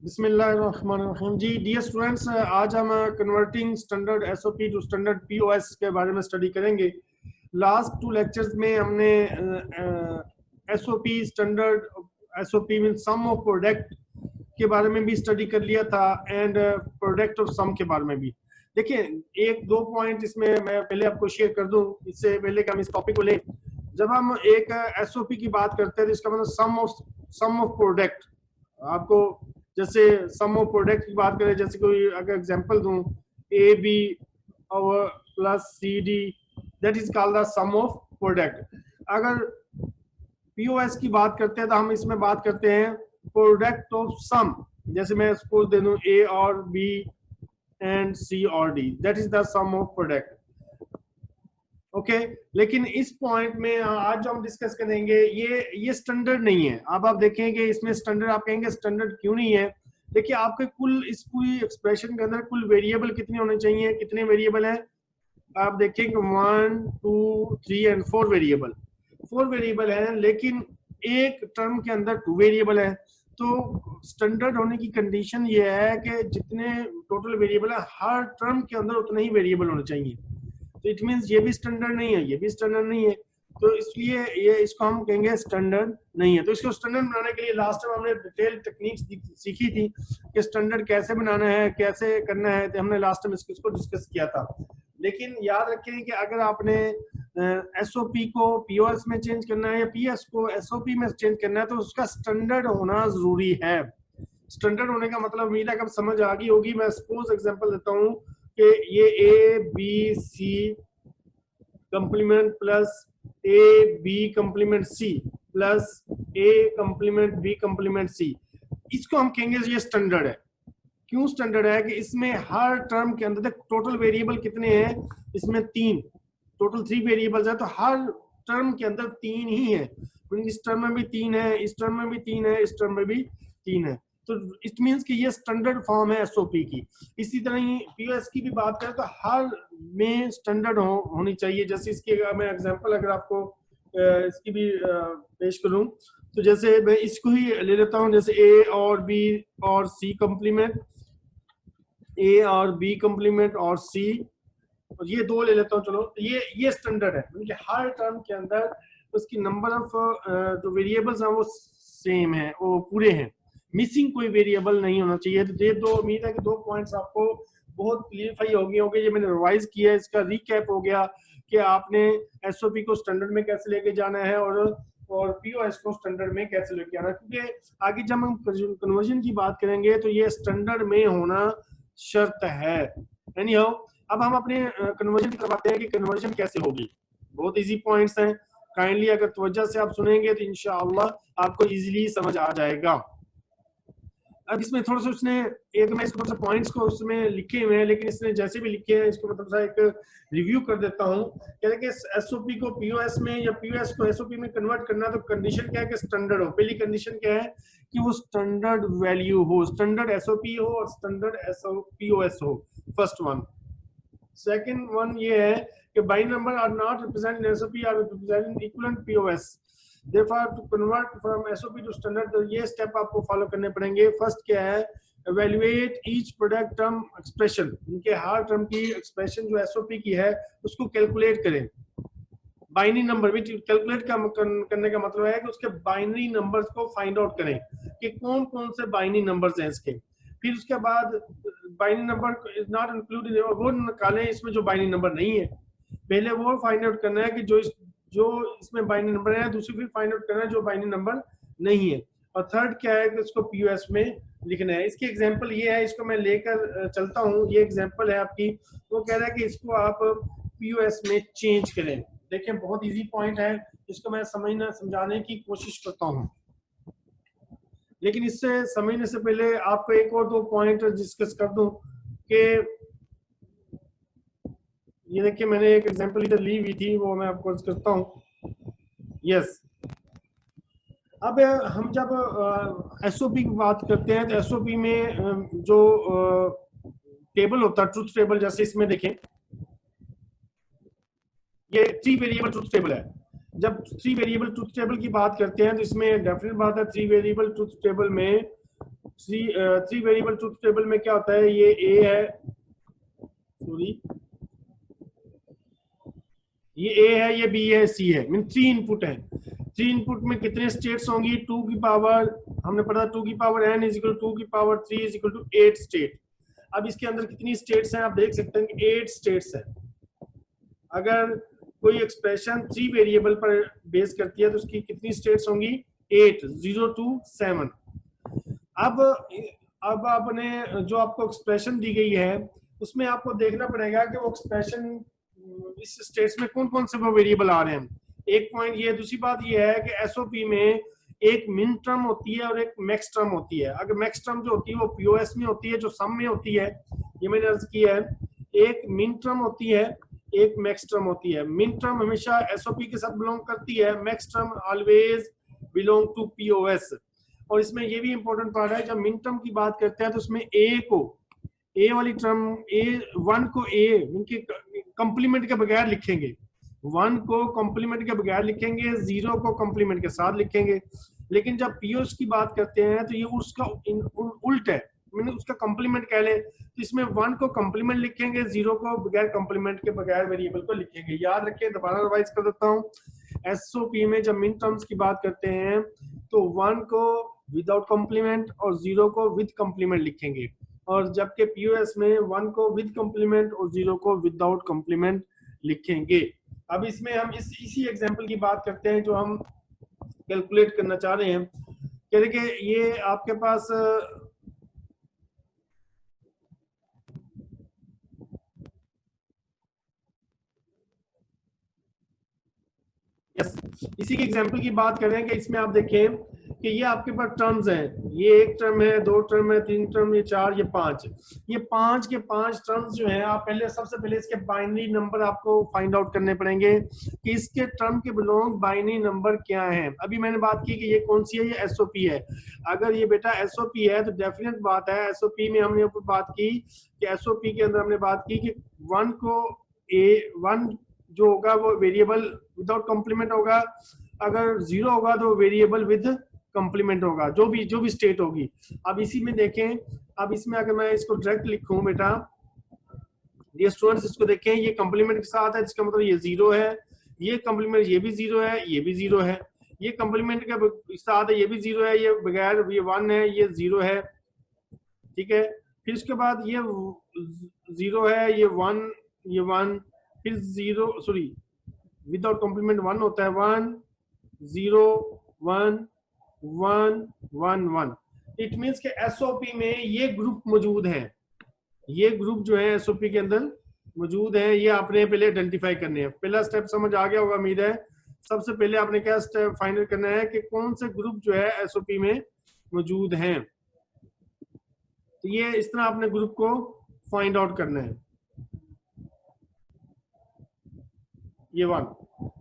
बिस्मिल्लाहिर्रहमानिर्रहीम जी। Dear students, आज हम converting standard SOP to standard POS के बारे में स्टडी करेंगे। लास्ट 2 लेक्चर्स में हमने SOP standard SOP mean sum of product के बारे में भी स्टडी कर लिया था एंड प्रोडक्ट ऑफ सम के बारे में भी। देखिए, एक दो पॉइंट इसमें मैं पहले आपको शेयर कर दूं इससे पहले कि हम इस टॉपिक को लें। जब हम एक एसओपी की बात करते हैं तो इसका मतलब सम ऑफ प्रोडक्ट। आपको जैसे सम ऑफ प्रोडक्ट की बात करें, जैसे कोई अगर एग्जांपल दूं, ए बी और plus C D, that is called the sum of product. अगर पीओएस की बात करते हैं तो हम इसमें बात करते हैं प्रोडक्ट ऑफ सम। जैसे मैं सपोज दे दूं ए और बी एंड सी और D, that is the sum of product. Okay, लेकिन इस पॉइंट में आज जो हम डिस्कस करेंगे ये स्टैंडर्ड नहीं है। अब आप देखेंगे इसमें स्टैंडर्ड, आप कहेंगे स्टैंडर्ड क्यों नहीं है। देखिए, आपके कुल इस पूरी एक्सप्रेशन के अंदर कुल वेरिएबल कितने होने चाहिए, कितने वेरिएबल हैं आप देखेंगे 1 2 3 एंड 4 वेरिएबल। 4 वेरिएबल हैं, लेकिन एक टर्म के अंदर 2 वेरिएबल है। तो स्टैंडर्ड होने की कंडीशन ये है कि जितने टोटल वेरिएबल है हर टर्म के अंदर उतने ही वेरिएबल होने चाहिए। तो इट मींस ये भी स्टैंडर्ड नहीं है, ये भी स्टैंडर्ड नहीं है, तो इसलिए ये इसको हम कहेंगे स्टैंडर्ड नहीं है। तो इसको स्टैंडर्ड बनाने के लिए लास्ट टाइम हमने डिटेल टेक्निक्स सीखी थी कि स्टैंडर्ड कैसे बनाना है, कैसे करना है, तो हमने लास्ट टाइम इसको डिस्कस किया था। लेकिन याद रखें कि अगर आपने एसओपी को पीओएस में चेंज करना है या पीएस को एसओपी में चेंज करना है तो उसका स्टैंडर्ड होना जरूरी है। स्टैंडर्ड होने का मतलब उम्मीद है कि समझ आ गई होगी। मैं सपोज एग्जांपल देता हूं कि ये A B C complement plus A B complement C plus A complement B complement C, इसको हम कहेंगे ये स्टैंडर्ड है। क्यों स्टैंडर्ड है कि इसमें हर टर्म के अंदर टोटल वेरिएबल कितने हैं, इसमें 3, टोटल 3 वेरिएबल्स है, तो हर टर्म के अंदर 3 ही है। इस टर्म में भी 3 है, इस टर्म में भी 3 है, इस टर्म में भी 3 है। तो इट मींस कि ये स्टैंडर्ड फॉर्म है एसओपी की। इसी तरह ही पीओएस की भी बात करें तो हर में स्टैंडर्ड होनी चाहिए। जैसे इसकी मैं एग्जांपल अगर आपको इसकी भी पेश करूं तो जैसे मैं इसको ही ले लेता हूं, जैसे ए और बी और सी कंप्लीमेंट, ए और बी कंप्लीमेंट और सी, और ये 2 ले लेता हूं। चलो, ये स्टैंडर्ड है, मतलब हर टर्म के अंदर उसकी नंबर ऑफ जो वेरिएबल्स हैं वो सेम है, वो पूरे हैं, मिसिंग कोई वेरिएबल नहीं होना चाहिए। तो ये 2, उम्मीद है कि 2 पॉइंट्स आपको बहुत क्लियरफाई हो गए होंगे। ये मैंने रिवाइज किया है, इसका रिकैप हो गया कि आपने एसओपी को स्टैंडर्ड में कैसे लेके जाना है और पीओएस को स्टैंडर्ड में कैसे लेके आना है, क्योंकि आगे जब हम कन्वर्जन की बात करेंगे तो ये स्टैंडर्ड में होना शर्त है। एनीहाउ, अब हम अपने कन्वर्जन की तरफ आते हैं कि कन्वर्जन कैसे होगी। बहुत इजी पॉइंट्स हैं, काइंडली अगर तवज्जो से आप सुनेंगे तो इंशाअल्लाह आपको इजीली समझ आ जाएगा। अब इसमें थोड़ा सा उसने एक, मैं इसको थोड़ा सा पॉइंट्स को उसमें लिखे हुए हैं, लेकिन इसने जैसे भी लिखे हैं इसको मतलब सा एक रिव्यू कर देता हूँ। कहते हैं कि एसओपी को पीओएस में या पीओएस को एसओपी में कन्वर्ट करना तो कंडीशन क्या है कि स्टैंडर्ड हो। पहली कंडीशन क्या है कि वो स्टैंडर्ड वैल्यू हो, स्टैंडर्ड एसओपी हो और स्टैंडर्ड पीओएस हो, फर्स्ट वन। सेकंड वन ये है कि binary number are not represented in SOP are represented equivalent POS, therefore to convert from SOP to standard, तो ये स्टेप आपको फॉलो करने पड़ेंगे। फर्स्ट क्या है, evaluate each product term expression, इनके हर टर्म की एक्सप्रेशन जो SOP की है उसको कैलकुलेट करें। बाइनरी नंबर भी कैलकुलेट करने का मतलब है कि उसके बाइनरी नंबर्स को फाइंड आउट करें कि कौन कौन से बाइनरी नंबर्स हैं इसके। फिर उसके बाद binary number is not included, वो निकालें इसमें जो बाइनरी नंबर नहीं है। पहले वो फाइंड आउट करना है कि जो इसमें बाइनरी नंबर है, दूसरी फिर फाइंड आउट करना है जो बाइनरी नंबर नहीं है, और थर्ड क्या है कि इसको पीओएस में लिखना है। इसकी एग्जांपल ये है, इसको मैं लेकर चलता हूँ, ये एग्जांपल है आपकी। वो कह रहा है कि इसको आप पीओएस में चेंज करें। देखें, बहुत इजी पॉइंट है, इसको मैं समझाने की कोशिश करता हूँ, लेकिन इससे समझने से पहले आपको एक और 2 पॉइंट डिस्कस कर दूं कि ये देखिए मैंने एक एग्जांपल इधर ली हुई थी, वो मैं आपको करता हूँ। यस, अब हम जब एसओपी की बात करते हैं तो एसओपी में जो टेबल होता है, ट्रुथ टेबल, जैसे इसमें देखें ये 3 वेरिएबल ट्रुथ टेबल है। जब 3 वेरिएबल ट्रुथ टेबल की बात करते हैं तो इसमें डेफिनेट बात है 3 वेरिएबल ट्रुथ टेबल में थ्री वेरिएबल ट्रूथ टेबल में क्या होता है, ये ए है, सॉरी ये ए है, ये बी है, सी है, मीन 3 इनपुट है। 3 इनपुट में कितने स्टेट्स होंगी, 2 की पावर, हमने पढ़ा 2 की पावर n इज इक्वल 2 की power 3 is equal to 8 state. अब इसके अंदर कितनी स्टेट्स हैं, आप देख सकते हैं कि 8 स्टेट्स हैं। अगर कोई एक्सप्रेशन 3 वेरिएबल पर बेस करती है तो उसकी कितनी स्टेट्स होंगी, 8, 0 to 7। अब आपने जो आपको एक्सप्रेशन दी गई है उसमें आपको देखना पड़ेगा कि वो एक्सप्रेशन इस स्टेट्स में कौन कौन से वो वेरिएबल आ रहे हैं। एक पॉइंट ये, दूसरी बात ये है कि एसओपी में एक मिन टर्म होती है और एक मैक्स टर्म होती है। अगर मैक्स टर्म जो होती है वो पीओएस में होती है, जो सम में होती है, ये मैंने अर्ज किया है। एक मिन टर्म होती है, एक मैक्स टर्म होती है। मिन टर्म हमेशा एसओपी के साथ बिलोंग करती है, max term always belong to POS. और इसमें ये भी इंपॉर्टेंट पार्ट है, जब मिन टर्म की बात करते हैं तो उसमें ए को, ए वाली टर्म, ए वन को ए उनके कंप्लीमेंट के बगैर लिखेंगे, 1 को कंप्लीमेंट के बगैर लिखेंगे, 0 को कंप्लीमेंट के साथ लिखेंगे। लेकिन जब पीओएस की बात करते हैं तो ये उसका उल्ट है, मैंने उसका कंप्लीमेंट कह ले तो इसमें 1 को कंप्लीमेंट लिखेंगे, 0 को बगैर कंप्लीमेंट के बगैर वेरिएबल को लिखेंगे। याद रखिए, दोबारा रिवाइज कर देता हूँ। एसओपी में जब मिन टर्म्स की बात करते हैं तो 1 को विदाउट कंप्लीमेंट और 0 को विद कंप्लीमेंट लिखेंगे, और जबकि पीओएस में 1 को विद कंप्लीमेंट और 0 को विदाउट कंप्लीमेंट लिखेंगे। अब इसमें हम इसी एग्जांपल की बात करते हैं जो हम कैलकुलेट करना चाह रहे हैं। क्या देखिए, ये आपके पास इसी की एग्जांपल की बात कर रहे हैं कि इसमें आप देखें कि ये आपके पास टर्म्स हैं, ये एक टर्म है, 2 टर्म है, 3 टर्म, ये 4, ये 5। ये 5 के 5 टर्म्स जो हैं, आप पहले सबसे पहले इसके बाइनरी नंबर आपको फाइंड आउट करने पड़ेंगे कि इसके टर्म के बिलोंग बाइनरी नंबर क्या है। अभी मैंने बात की कि ये कौन सी है, ये एसओपी है। अगर ये बेटा एसओपी है तो डेफिनेट बात है, एसओपी में हमने बात की कि एसओपी के अंदर हमने बात की कि 1 को A1 जो होगा वो वेरिएबल विदाउट कंप्लीमेंट होगा, अगर 0 होगा तो वेरिएबल विद कंप्लीमेंट होगा, जो भी स्टेट होगी। अब इसी में देखें, अब इसमें अगर मैं इसको डायरेक्ट लिखूं बेटा, ये स्टूडेंट्स इसको देखें, ये कंप्लीमेंट के साथ है, जिसका मतलब ये 0 है, ये कंप्लीमेंट, ये भी 0 है, ये भी 0 है, ये कंप्लीमेंट के साथ है, ये भी 0 है, ये बगैर, ये 1 है, ये 0 है, ठीक है। फिर उसके बाद ये 0 है, ये 1, ये 1, फिर 0, सॉरी विदाउट कंप्लीमेंट 1 होता है, 1 0 1 1 1 1। इट मींस के एसओपी में ये ग्रुप मौजूद है, ये ग्रुप जो है एसओपी के अंदर मौजूद है। ये आपने पहले आइडेंटिफाई करने हैं। पहला स्टेप समझ आ गया होगा उम्मीद है। सबसे पहले आपने क्या स्टेप फाइंड करना है कि कौन से ग्रुप जो है एसओपी में मौजूद हैं। तो ये इस तरह आपने ग्रुप को फाइंड आउट करना है। ये 1,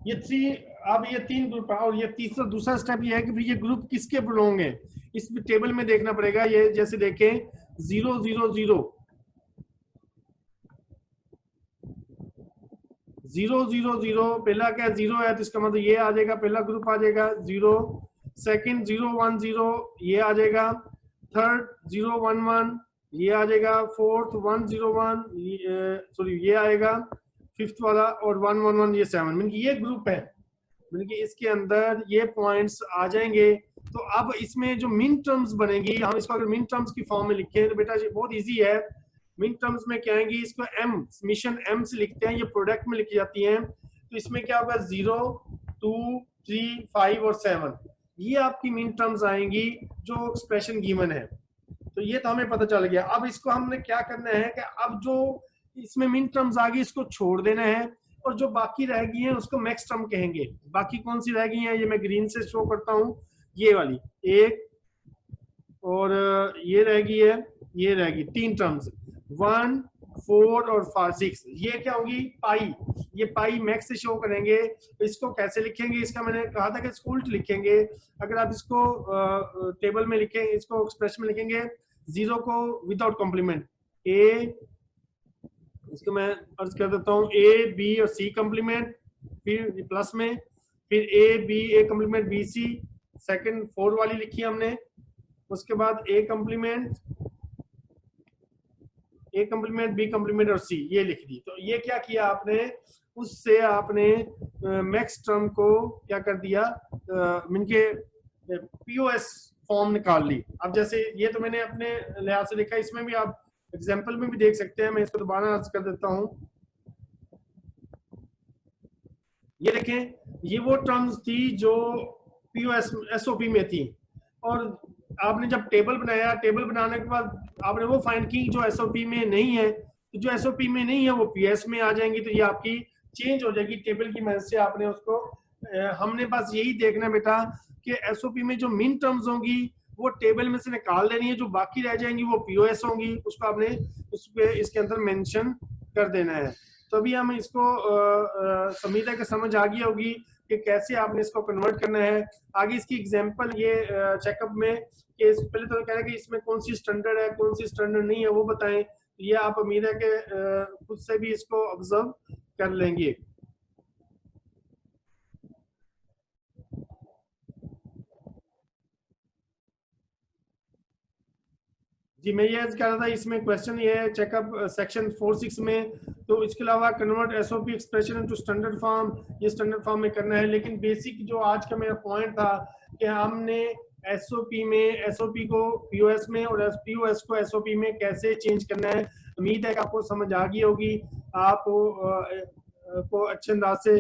ये 3, अब ये 3 ग्रुप है। और ये तीसरा दूसरा स्टेप ये है कि ये ग्रुप किसके बिलोंग है, इस टेबल में देखना पड़ेगा। ये जैसे देखें 0 0 0 0 0 0, पहला क्या 0 है तो इसका मतलब ये आ जाएगा, पहला ग्रुप आ जाएगा 0। सेकंड 0 1 0 ये आ जाएगा, थर्ड 0 1 1 ये आ जाएगा, फोर्थ 1 0 1 सॉरी ये आएगा, फिफ्थ वाला, और 1 1 1 ये 7। मीन ये ग्रुप है, मीन इसके अंदर ये पॉइंट्स आ जाएंगे। तो अब इसमें जो मिन टर्म्स बनेगी, हम इसको अगर मिन टर्म्स की फॉर्म में लिखें तो बेटा ये बहुत इजी है। मिन टर्म्स में क्या आएंगी, इसको एम, मिशन एम से लिखते हैं, ये प्रोडक्ट में लिखी जाती हैं। तो इसमें क्या होगा, 0 2 3 5 और 7, ये आपकी मिन टर्म्स आएंगी जो एक्सप्रेशन गिवन है। तो ये तो हमें पता चल गया। अब इसको हमने क्या करना है कि अब जो इसमें मिन टर्म्स आ गई इसको छोड़ देना है, और जो बाकी रह गई है उसको मैक्स टर्म कहेंगे। बाकी कौन सी रह गई है, ये मैं ग्रीन से शो करता हूँ, ये वाली एक, और ये रह गई है, ये रह गई 3 टर्म्स, 1 4 और 6। ये क्या होगी, पाई, ये पाई मैक्स से शो करेंगे। इसको कैसे लिखेंगे, इसका मैंने कहा था कि इसको उल्ट लिखेंगे। अगर आप इसको टेबल में लिखें, इसको एक्सप्रेशन में लिखेंगे, 0 को विदाउट कॉम्प्लीमेंट ए, इसको मैं अर्ज कर देता हूँ, ए बी और सी कॉम्प्लीमेंट, फिर प्लस में, फिर A B A complement B C, second 4 वाली लिखी हमने, उसके बाद A complement, A complement, B complement और सी, ये लिख दी। तो ये क्या किया आपने, उससे आपने मैक्स टर्म को क्या कर दिया, इनके पीओएस फॉर्म निकाल ली। अब जैसे ये तो मैंने अपने लिहाज से लिखा, इसमें भी आप एग्जांपल में भी देख सकते हैं। मैं इसको दोबारा अर्ज कर देता हूं। ये देखें, ये वो टर्म्स थी जो पीओएस एसओपी में थी, और आपने जब टेबल बनाया, टेबल बनाने के बाद आपने वो फाइंड की जो एसओपी में नहीं है, तो जो एसओपी में नहीं है वो पीएस में आ जाएंगी। तो ये आपकी चेंज हो जाएगी टेबल की मदद से। आपने उसको हमने बस यही देखना बेटा कि एसओपी में जो मिन टर्म्स होंगी वो टेबल में से निकाल देनी है, जो बाकी रह जाएंगी वो पीओएस होंगी, उसको आपने उस पे इसके अंदर मेंशन कर देना है। तो अभी हम इसको समीता के समझ आ गई होगी कि कैसे आपने इसको कन्वर्ट करना है। आगे इसकी एग्जांपल ये चेकअप में कि पहले तो कह रहा है कि इसमें कौन सी स्टैंडर्ड है, कौन सी स्टैंडर्ड नहीं है, वो बताएं। ये आप उम्मीद है कि खुद से भी इसको ऑब्जर्व कर लेंगे। जी मैं ये कह रहा था, इसमें क्वेश्चन ये है चेकअप सेक्शन 4.6 में, तो इसके अलावा convert SOP expression into standard form, ये स्टैंडर्ड फॉर्म में करना है। लेकिन बेसिक जो आज का मेरा पॉइंट था कि हमने एसओपी में एसओपी को पीओएस में और पीओएस को एसओपी में कैसे चेंज करना है। उम्मीद है कि आपको समझ आ गई होगी, आप को अच्छे अंदाज से